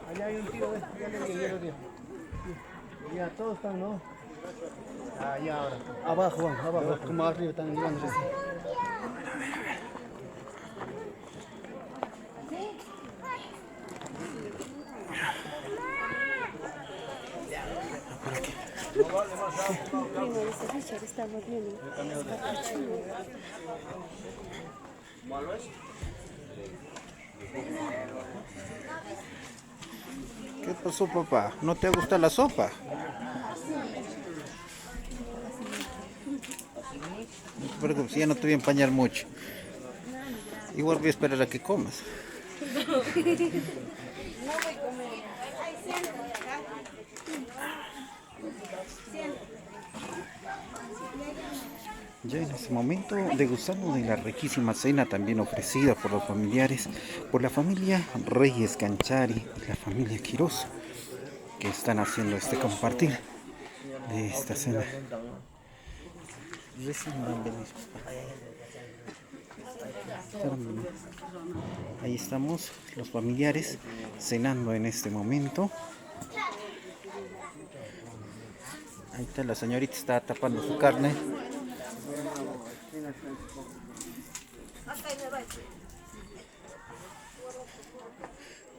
Allá hay un tío, ya todos están, ¿no? Allá ahora. Abajo, abajo. Como arriba están mirando. ¿Qué pasó, papá? ¿No te gusta la sopa? No te preocupes, ya no te voy a empañar mucho. Igual voy a esperar a que comas. Ya en este momento, degustando de la riquísima cena también ofrecida por los familiares, por la familia Reyes Canchari y la familia Quiroz, que están haciendo este compartir de esta cena. Ahí estamos, los familiares cenando en este momento. Ahí está, la señorita está tapando su carne.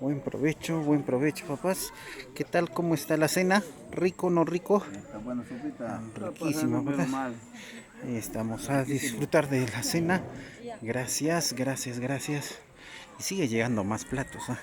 Buen provecho, papás. ¿Qué tal? ¿Cómo está la cena? ¿Rico, no rico? Está buena sopita. Riquísima, ¿verdad? Ahí estamos a disfrutar de la cena. Gracias. Y sigue llegando más platos, ¿eh?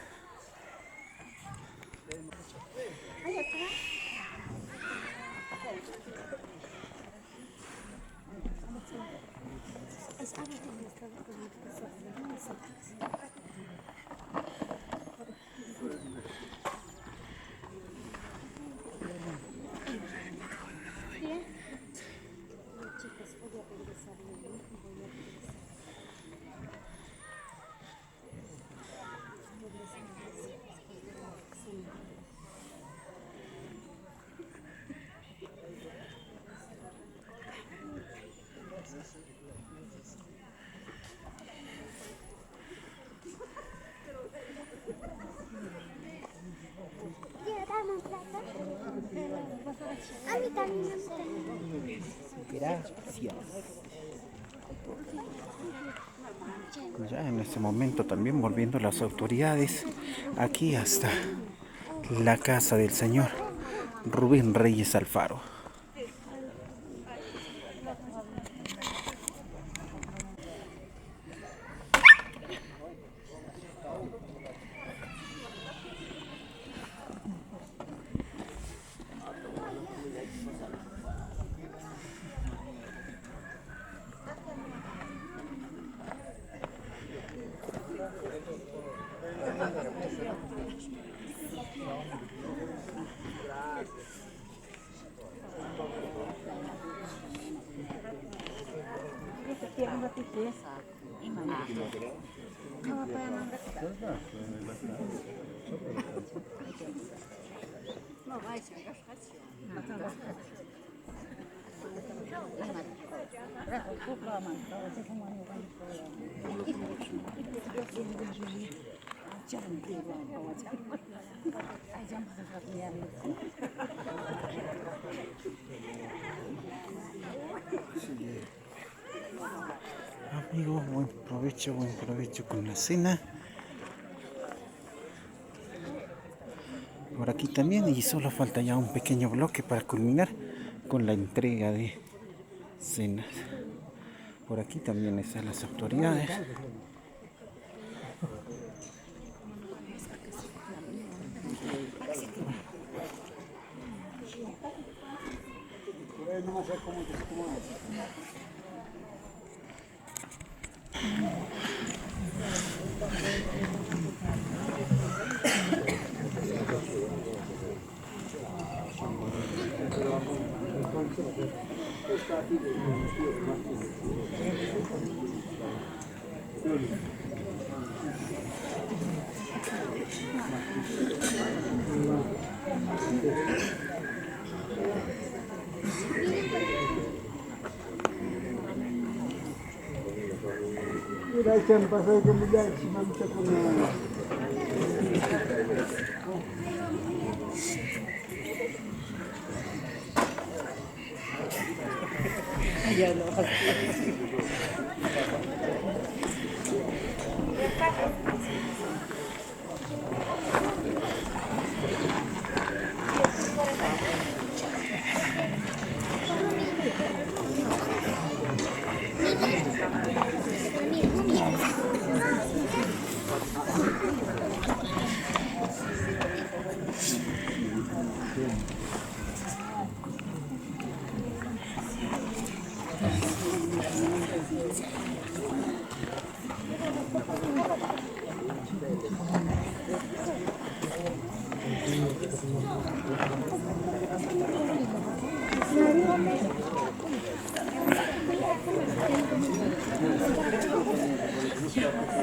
A mí también. Gracias. Ya en este momento también volviendo las autoridades aquí hasta la casa del señor Rubén Reyes Alfaro. Amigos, buen provecho con la cena. Por aquí también, y solo falta ya un pequeño bloque para culminar con la entrega de cenas. Por aquí también están las autoridades. Mira, se han pasado como ya, se me han visto como... Ya no.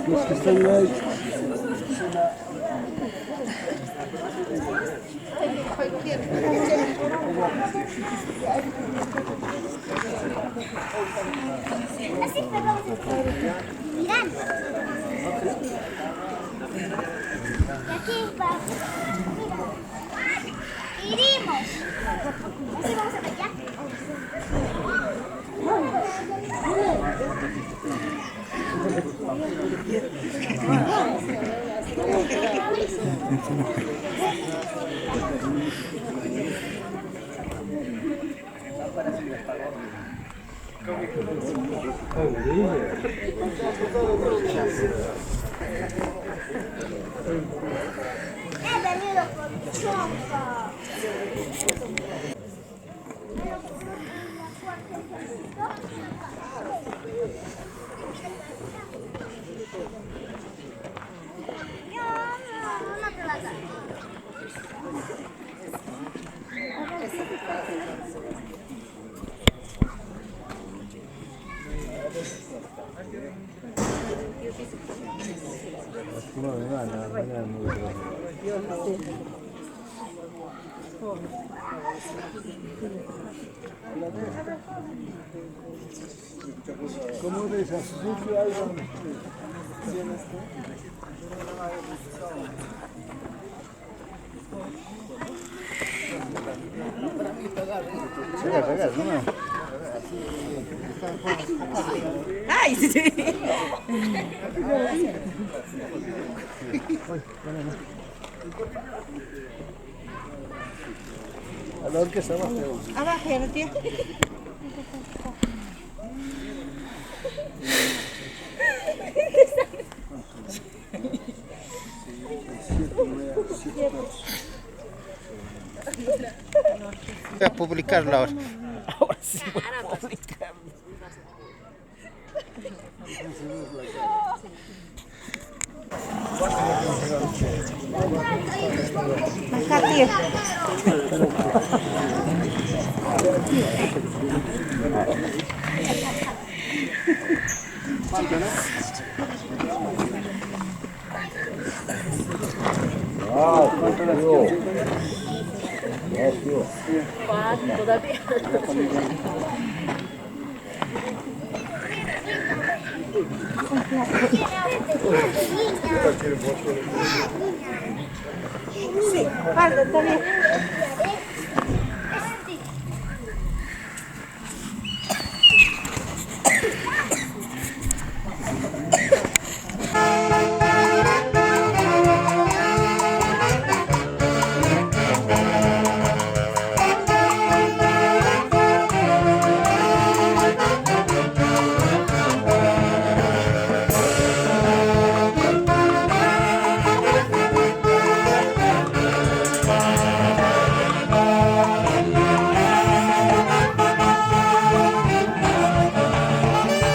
Los que están ahí. Mirando. Y aquí va. Mira. Irimos. Así vamos a ver ya. He venido con chompa. Una pelota. No, nada, mañana muy bien. ¿Cómo ves a Suzuki algo? Saca, ¿no? ¡Ay, sí! A la orquesta abajo. Abajo, ya no tiene. Voy a publicarla ahora. Ahora sí voy a publicar. Acá, tío. Sí, falta, está bien.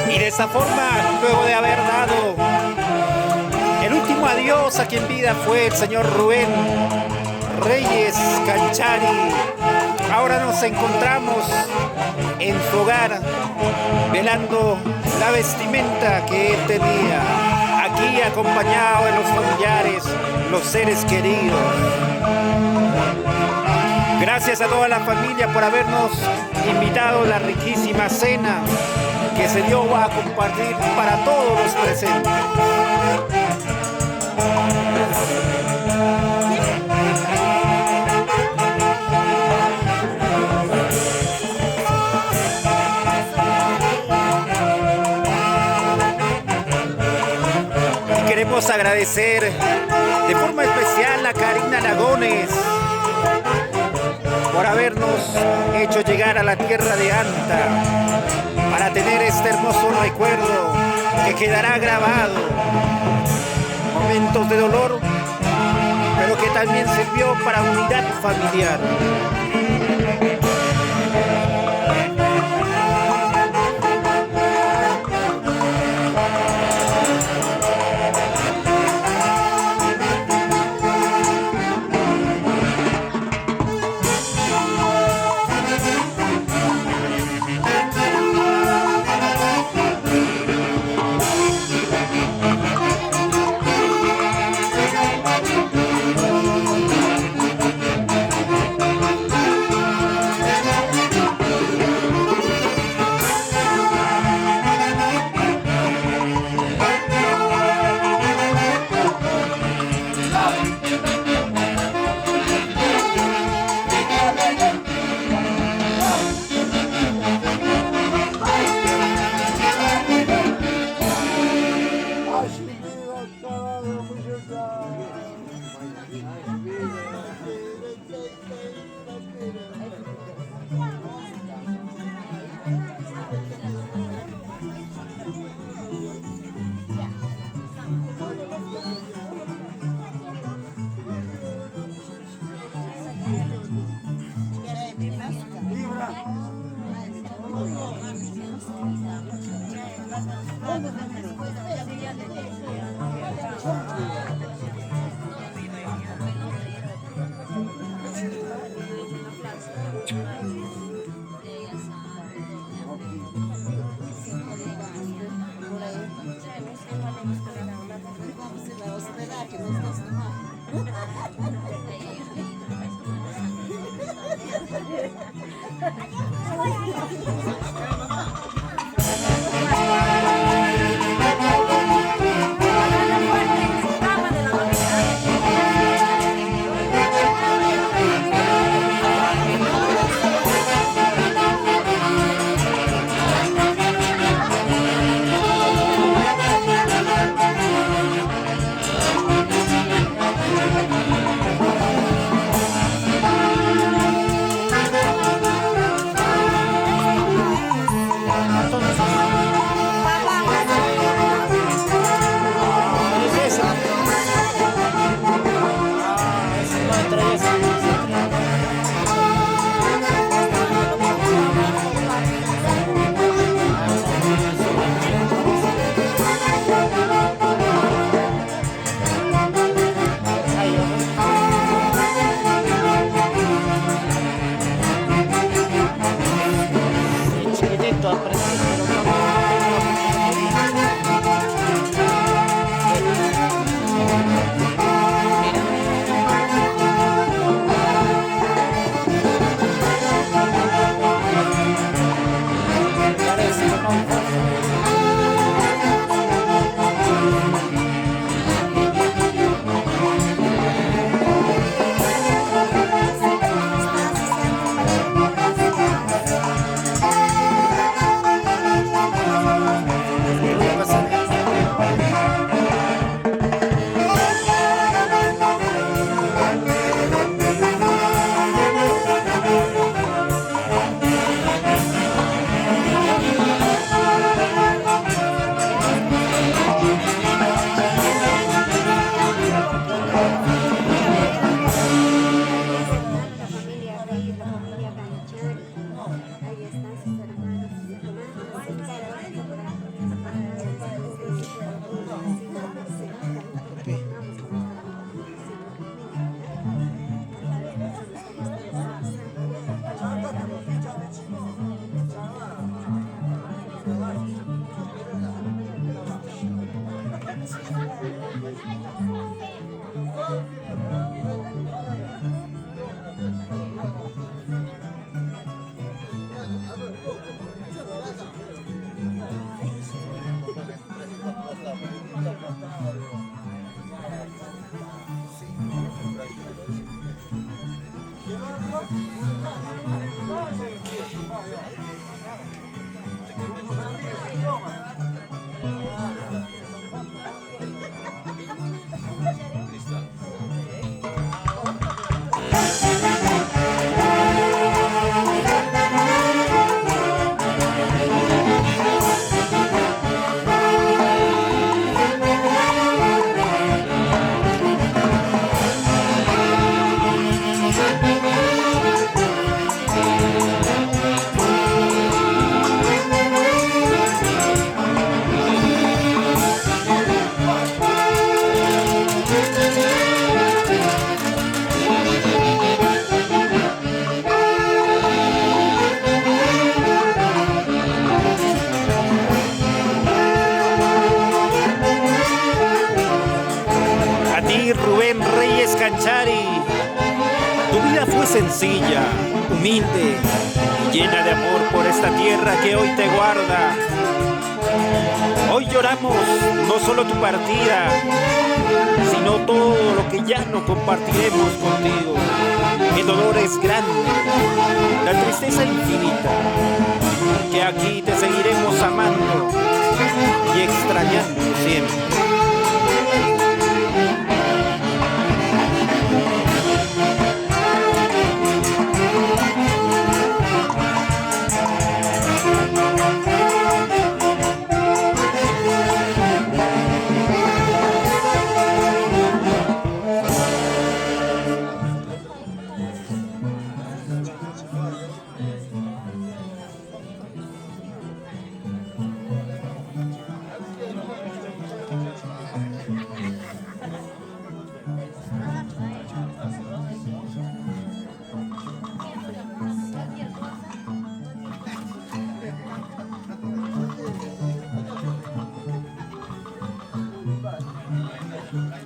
De esa forma, luego de haber dado el último adiós a quien vida fue el señor Rubén Reyes Canchari, Ahora nos encontramos en su hogar, velando la vestimenta que él tenía, aquí acompañado de los familiares, los seres queridos. Gracias a toda la familia por habernos invitado a la riquísima cena que se dio a compartir para todos los presentes. Y queremos agradecer de forma especial a Karina Lagones por habernos hecho llegar a la tierra de Anta para tener este hermoso recuerdo que quedará grabado. Momentos de dolor, pero que también sirvió para unidad familiar. Rubén Reyes Canchari, tu vida fue sencilla, humilde y llena de amor por esta tierra que hoy te guarda. Hoy lloramos no solo tu partida, sino todo lo que ya no compartiremos contigo. El dolor es grande, la tristeza infinita, que aquí te seguiremos amando y extrañando siempre.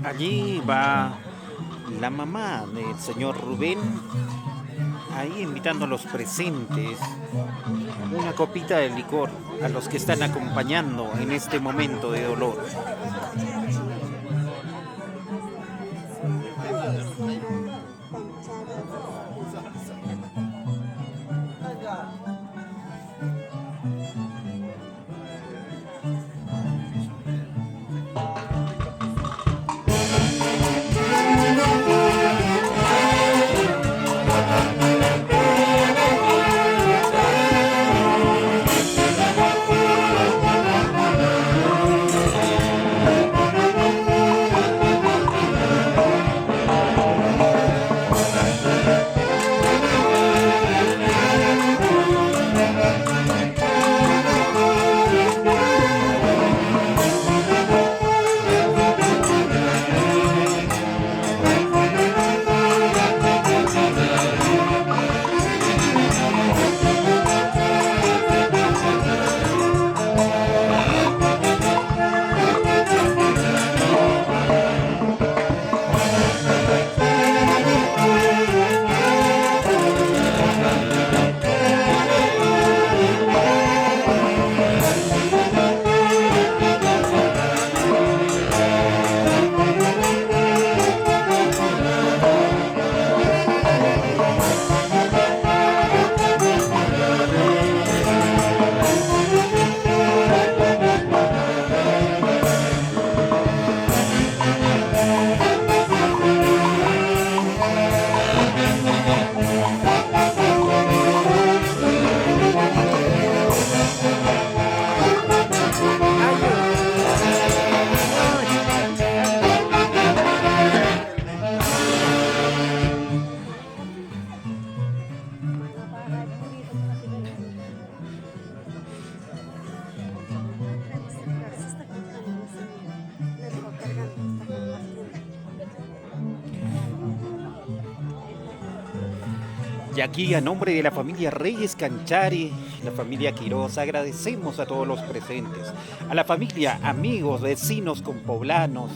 Allí va la mamá del señor Rubén, ahí invitando a los presentes una copita de licor a los que están acompañando en este momento de dolor. Y aquí, a nombre de la familia Reyes Canchari, la familia Quiroz, agradecemos a todos los presentes, a la familia, amigos, vecinos compoblanos,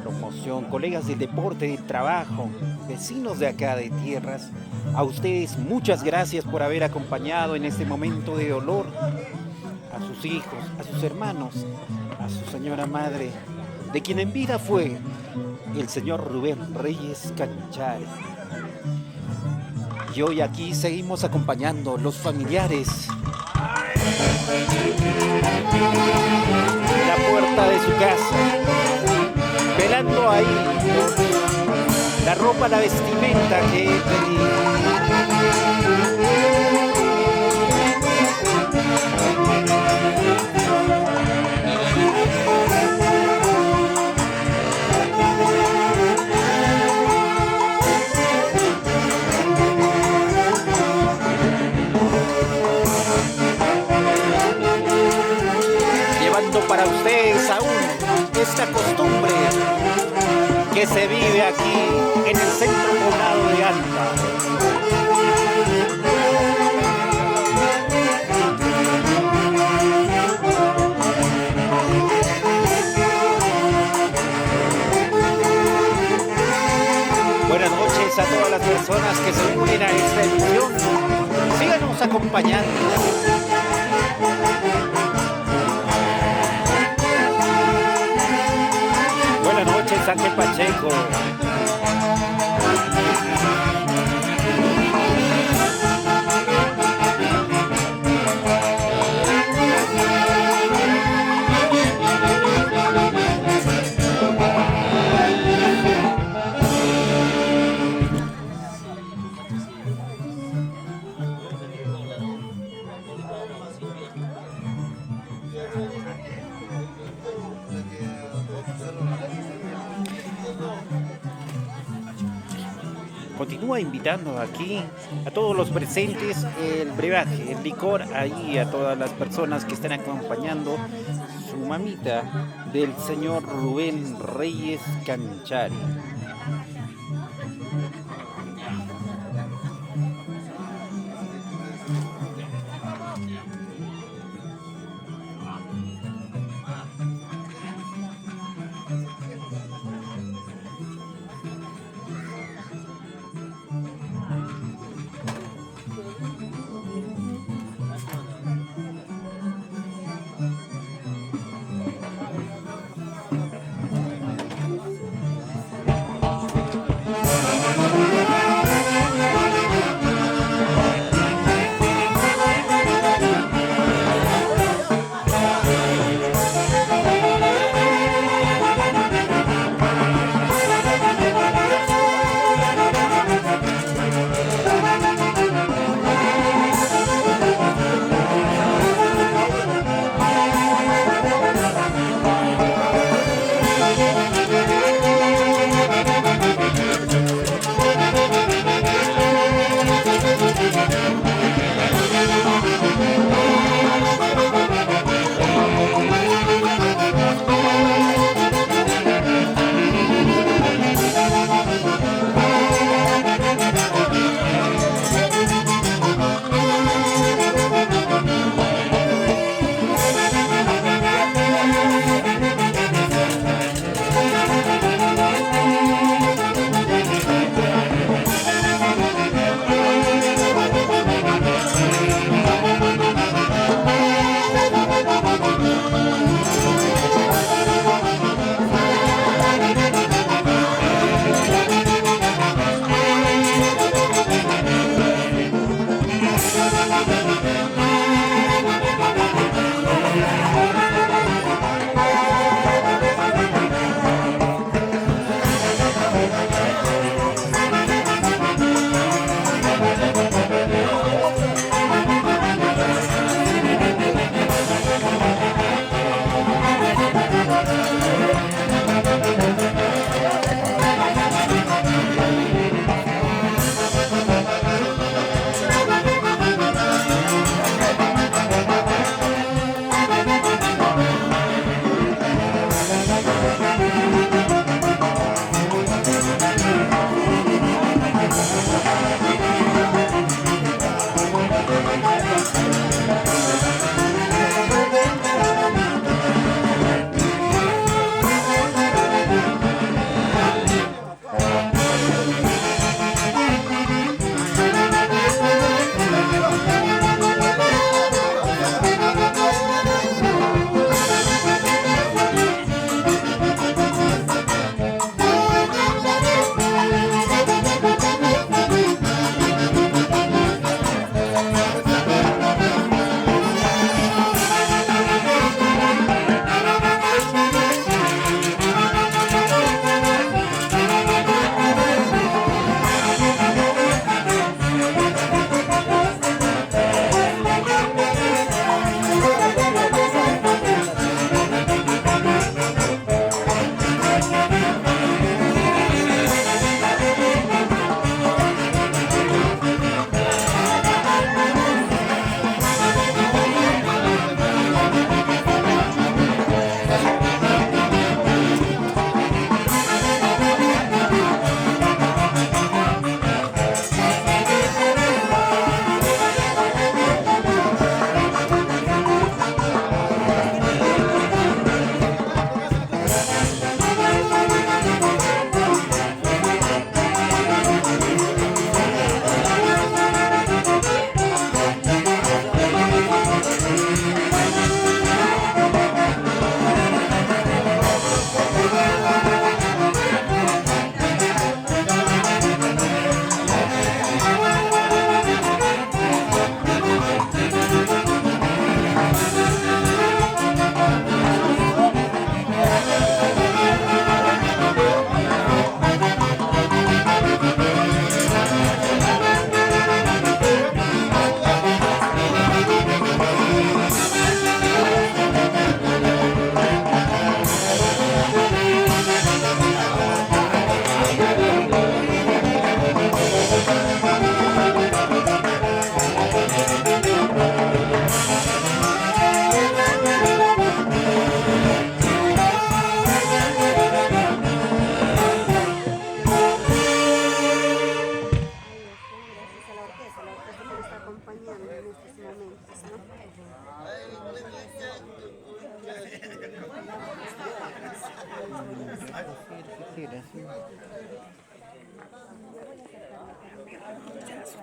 promoción, colegas del deporte, del trabajo, vecinos de acá de tierras. A ustedes muchas gracias por haber acompañado en este momento de dolor a sus hijos, a sus hermanos, a su señora madre, de quien en vida fue el señor Rubén Reyes Canchari. Y hoy aquí seguimos acompañando los familiares. La puerta de su casa, velando ahí la ropa, la vestimenta que tenía. Para ustedes aún esta costumbre que se vive aquí en el centro poblado de Anta. Buenas noches a todas las personas que se unen a esta emisión. Síganos acompañando. Buenas noches, Ángel Pacheco. Continúa invitando aquí a todos los presentes el brebaje, el licor, ahí a todas las personas que están acompañando su mamita del señor Rubén Reyes Canchari.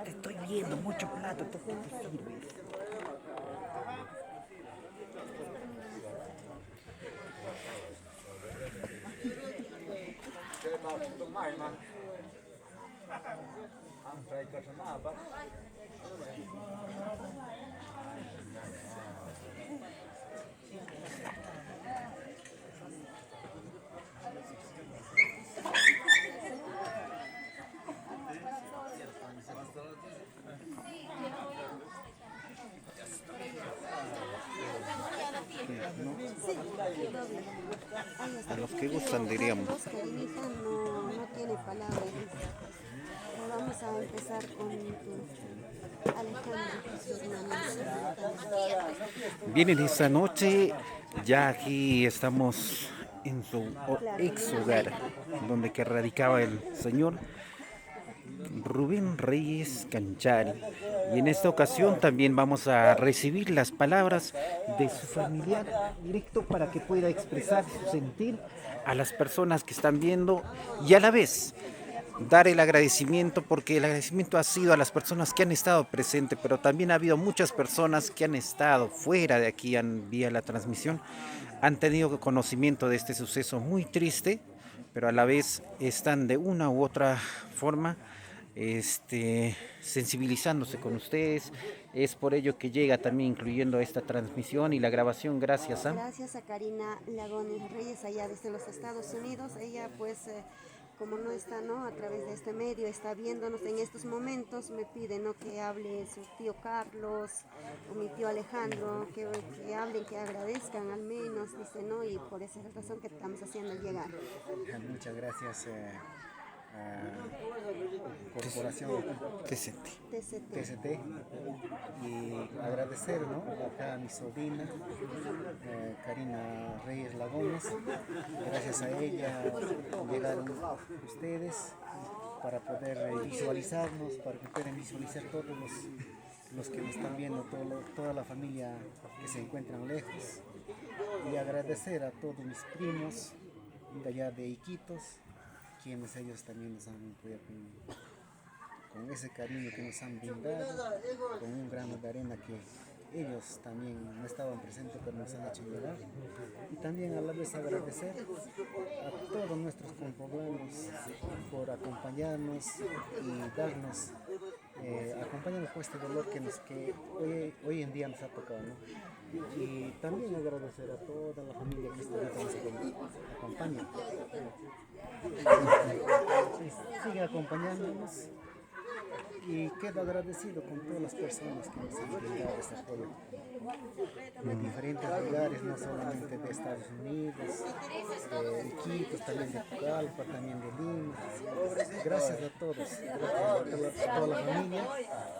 Te estoy viendo mucho plato, ¿tú qué te sirves? A los que gustan diríamos. Carinita no tiene palabras. Vamos a empezar con Alejandro. Bien, en esta noche ya aquí estamos en su ex hogar, donde que radicaba el señor Rubén Reyes Canchari. Y en esta ocasión también vamos a recibir las palabras de su familiar directo para que pueda expresar su sentir a las personas que están viendo y a la vez dar el agradecimiento, porque el agradecimiento ha sido a las personas que han estado presentes, pero también ha habido muchas personas que han estado fuera de aquí vía la transmisión, han tenido conocimiento de este suceso muy triste, pero a la vez están de una u otra forma sensibilizándose con ustedes. Es por ello que llega también incluyendo esta transmisión y la grabación gracias a Karina Lagones Reyes allá desde los Estados Unidos. Ella pues como no está a través de este medio, está viéndonos en estos momentos, me pide que hable su tío Carlos o mi tío Alejandro, que hablen, que agradezcan al menos, dice, y por esa razón que estamos haciendo llegar. Muchas gracias a Corporación TCT y agradecer acá a mi sobrina Karina Reyes Lagones. Gracias a ella llegaron ustedes para poder visualizarnos, para que puedan visualizar todos los que nos están viendo, toda la familia que se encuentran lejos, y agradecer a todos mis primos de allá de Iquitos, quienes ellos también nos han apoyado con ese cariño que nos han brindado, con un grano de arena que ellos también no estaban presentes pero nos han hecho llegar. Y también a la vez agradecer a todos nuestros compoblanos por acompañarnos y darnos, acompañarnos con este dolor que hoy en día nos ha tocado, Y también agradecer a toda la familia que nos acompaña. Sigue acompañándonos y quedo agradecido con todas las personas que nos han brindado ese apoyo de diferentes lugares, no solamente de Estados Unidos, de Iquitos, también de Pucallpa, también de Lima. Gracias a todos, gracias a toda la familia,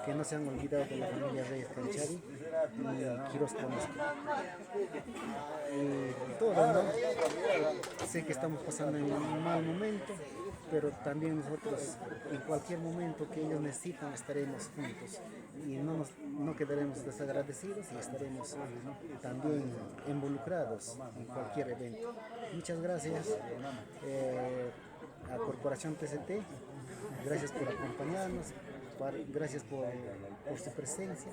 que no se han olvidado de la familia Reyes Canchari y Quiroz Conisco. Todos, sé que estamos pasando en un mal momento, pero también nosotros en cualquier momento que ellos necesitan estaremos juntos y no quedaremos desagradecidos y estaremos también involucrados en cualquier evento. Muchas gracias a Corporación TCT, gracias por acompañarnos, gracias por su presencia,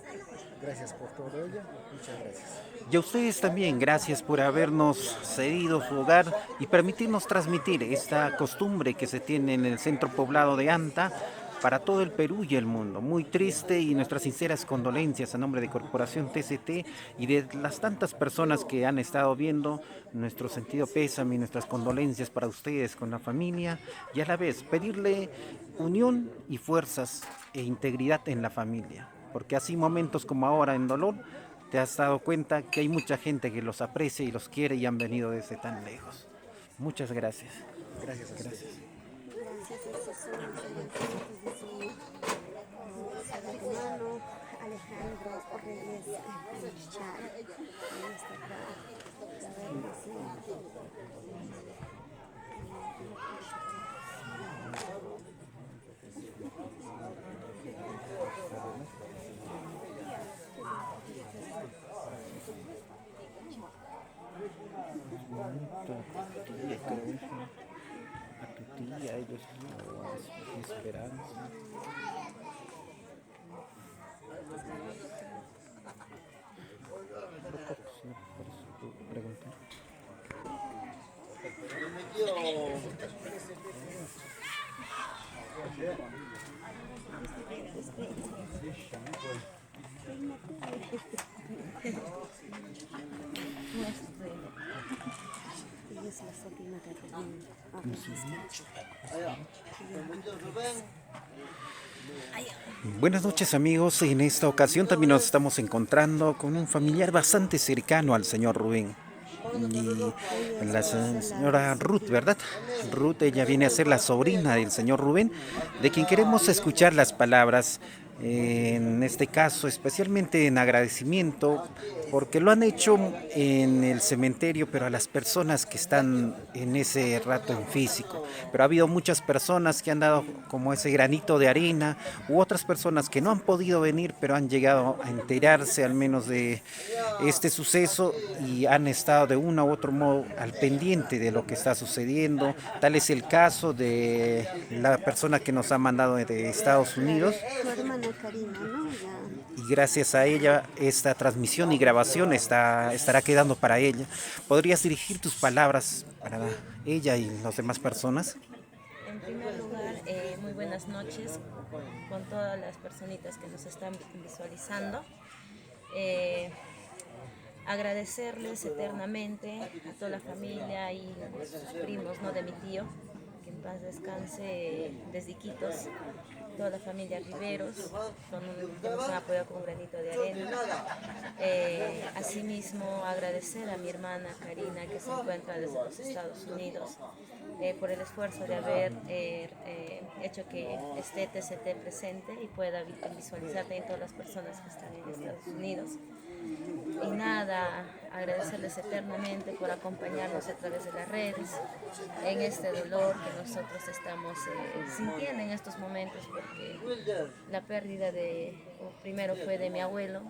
gracias por todo ello, muchas gracias. Y a ustedes también, gracias por habernos cedido su hogar y permitirnos transmitir esta costumbre que se tiene en el centro poblado de Anta para todo el Perú y el mundo. Muy triste, y nuestras sinceras condolencias a nombre de Corporación TCT y de las tantas personas que han estado viendo, nuestro sentido pésame y nuestras condolencias para ustedes con la familia, y a la vez pedirle unión y fuerzas e integridad en la familia, porque así momentos como ahora en dolor te has dado cuenta que hay mucha gente que los aprecia y los quiere y han venido desde tan lejos. Muchas gracias. Gracias. Gracias a sus hermano Alejandro Reyes Canchari. a tu tía, a ellos, o a Esperanza. Por eso preguntar. Buenas noches amigos, en esta ocasión también nos estamos encontrando con un familiar bastante cercano al señor Rubén. Y la señora Ruth, ¿verdad? Ruth, ella viene a ser la sobrina del señor Rubén, de quien queremos escuchar las palabras, en este caso especialmente en agradecimiento, porque lo han hecho en el cementerio, pero a las personas que están en ese rato en físico. Pero ha habido muchas personas que han dado como ese granito de arena, u otras personas que no han podido venir, pero han llegado a enterarse al menos de este suceso y han estado de uno u otro modo al pendiente de lo que está sucediendo. Tal es el caso de la persona que nos ha mandado de Estados Unidos. Tu hermana Karina, ¿no? Y gracias a ella esta transmisión y grabación estará quedando para ella. ¿Podrías dirigir tus palabras para ella y las demás personas? En primer lugar, muy buenas noches con todas las personitas que nos están visualizando. Agradecerles eternamente a toda la familia y sus primos, ¿no?, de mi tío, que en paz descanse, desde Iquitos, toda la familia Riveros, que nos han apoyado con un granito de arena. Asimismo, agradecer a mi hermana Karina, que se encuentra desde los Estados Unidos, por el esfuerzo de haber hecho que esté TCT presente y pueda visualizar también todas las personas que están en Estados Unidos. Y nada, agradecerles eternamente por acompañarnos a través de las redes en este dolor que nosotros estamos sintiendo en estos momentos, porque la pérdida primero fue de mi abuelo,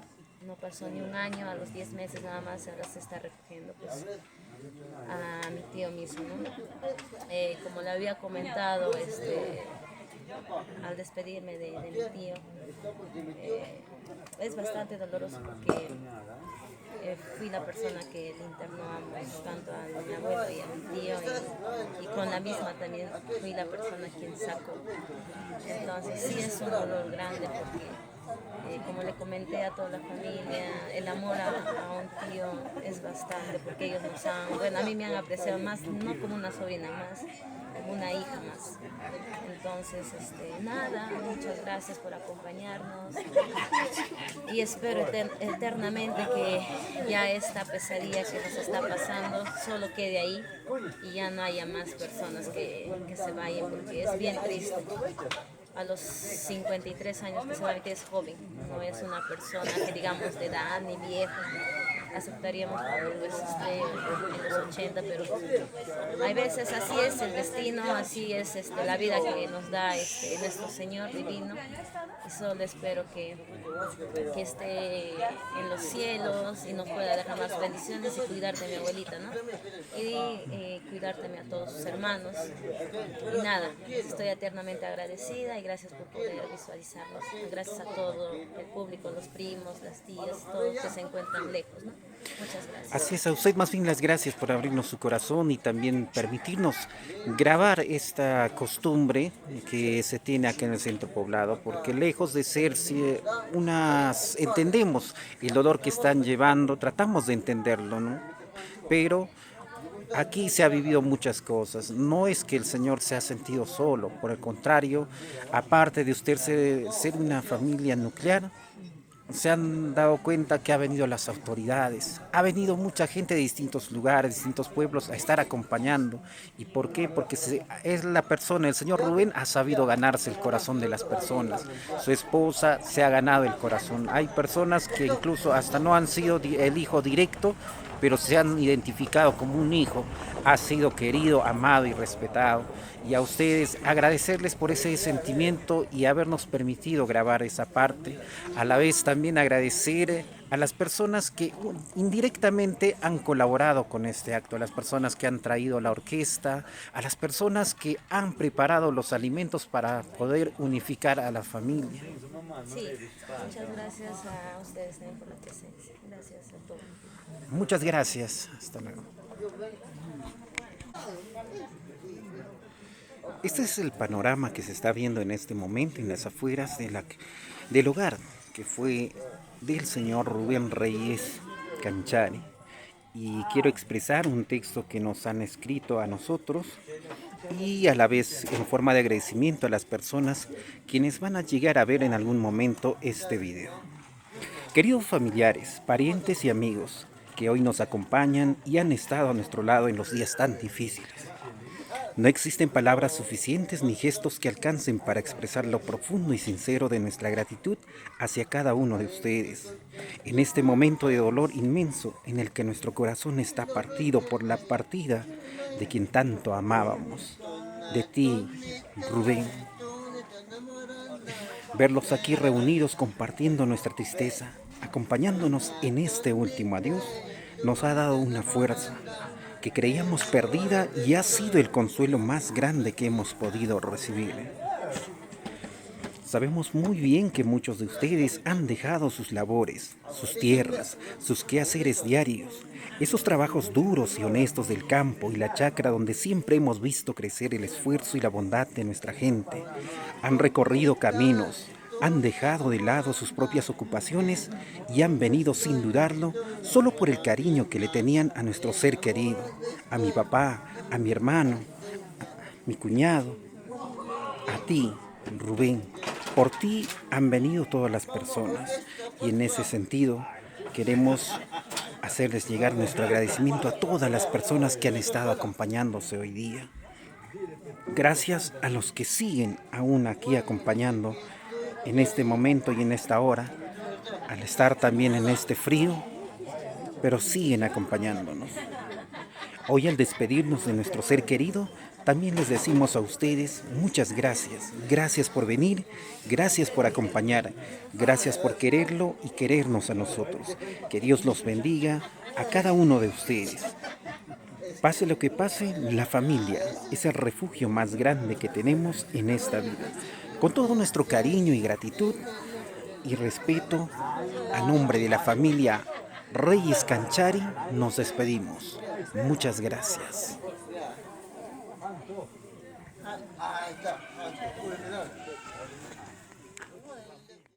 no pasó ni un año, a los 10 meses nada más, ahora se está recogiendo pues a mi tío mismo, ¿no? Como le había comentado, al despedirme de mi tío, es bastante doloroso porque fui la persona que le internó tanto a mi abuelo y a mi tío, y con la misma también fui la persona quien sacó. Entonces sí es un dolor grande porque, como le comenté a toda la familia, el amor a un tío es bastante, porque ellos nos han, bueno, a mí me han apreciado más, no como una sobrina más, como una hija más. Entonces, nada, muchas gracias por acompañarnos y espero eternamente que ya esta pesadilla que nos está pasando solo quede ahí y ya no haya más personas que se vayan, porque es bien triste. A los 53 años que se va, que es joven, no es una persona que digamos de edad ni vieja. Aceptaríamos cuando pues esté en los 80, pero hay veces así es el destino, así es la vida que nos da nuestro Señor divino, y solo espero que esté en los cielos y nos pueda dejar más bendiciones y cuidarte a mi abuelita, ¿no? Y cuidarte a todos sus hermanos. Y nada, estoy eternamente agradecida y gracias por poder visualizarnos. Gracias a todo el público, los primos, las tías, todos que se encuentran lejos, ¿no? Muchas gracias. Así es, a usted más bien las gracias por abrirnos su corazón y también permitirnos grabar esta costumbre que se tiene acá en el centro poblado, porque lejos de ser entendemos el dolor que están llevando, tratamos de entenderlo, ¿no? Pero aquí se ha vivido muchas cosas. No es que el Señor se ha sentido solo, por el contrario, aparte de usted ser una familia nuclear, se han dado cuenta que ha venido las autoridades, ha venido mucha gente de distintos lugares, distintos pueblos a estar acompañando. ¿Y por qué? Porque es la persona, el señor Rubén ha sabido ganarse el corazón de las personas. Su esposa se ha ganado el corazón. Hay personas que incluso hasta no han sido el hijo directo, pero se han identificado como un hijo, ha sido querido, amado y respetado. Y a ustedes agradecerles por ese sentimiento y habernos permitido grabar esa parte. A la vez también agradecer a las personas que indirectamente han colaborado con este acto, a las personas que han traído la orquesta, a las personas que han preparado los alimentos para poder unificar a la familia. Sí, muchas gracias a ustedes también por la presencia. Gracias a todos. Muchas gracias. Hasta luego. Este es el panorama que se está viendo en este momento en las afueras del hogar que fue del señor Rubén Reyes Canchari. Y quiero expresar un texto que nos han escrito a nosotros y a la vez en forma de agradecimiento a las personas quienes van a llegar a ver en algún momento este video. Queridos familiares, parientes y amigos que hoy nos acompañan y han estado a nuestro lado en los días tan difíciles. No existen palabras suficientes ni gestos que alcancen para expresar lo profundo y sincero de nuestra gratitud hacia cada uno de ustedes. En este momento de dolor inmenso en el que nuestro corazón está partido por la partida de quien tanto amábamos, de ti, Rubén. Verlos aquí reunidos compartiendo nuestra tristeza, acompañándonos en este último adiós, nos ha dado una fuerza que creíamos perdida y ha sido el consuelo más grande que hemos podido recibir. Sabemos muy bien que muchos de ustedes han dejado sus labores, sus tierras, sus quehaceres diarios, esos trabajos duros y honestos del campo y la chacra donde siempre hemos visto crecer el esfuerzo y la bondad de nuestra gente. Han recorrido caminos, han dejado de lado sus propias ocupaciones y han venido sin dudarlo solo por el cariño que le tenían a nuestro ser querido, a mi papá, a mi hermano, a mi cuñado, a ti, Rubén. Por ti han venido todas las personas y en ese sentido queremos hacerles llegar nuestro agradecimiento a todas las personas que han estado acompañándose hoy día. Gracias a los que siguen aún aquí acompañando en este momento y en esta hora, al estar también en este frío, pero siguen acompañándonos. Hoy al despedirnos de nuestro ser querido, también les decimos a ustedes muchas gracias. Gracias por venir, gracias por acompañar, gracias por quererlo y querernos a nosotros. Que Dios los bendiga a cada uno de ustedes. Pase lo que pase, la familia es el refugio más grande que tenemos en esta vida. Con todo nuestro cariño y gratitud y respeto, a nombre de la familia Reyes Canchari, nos despedimos. Muchas gracias.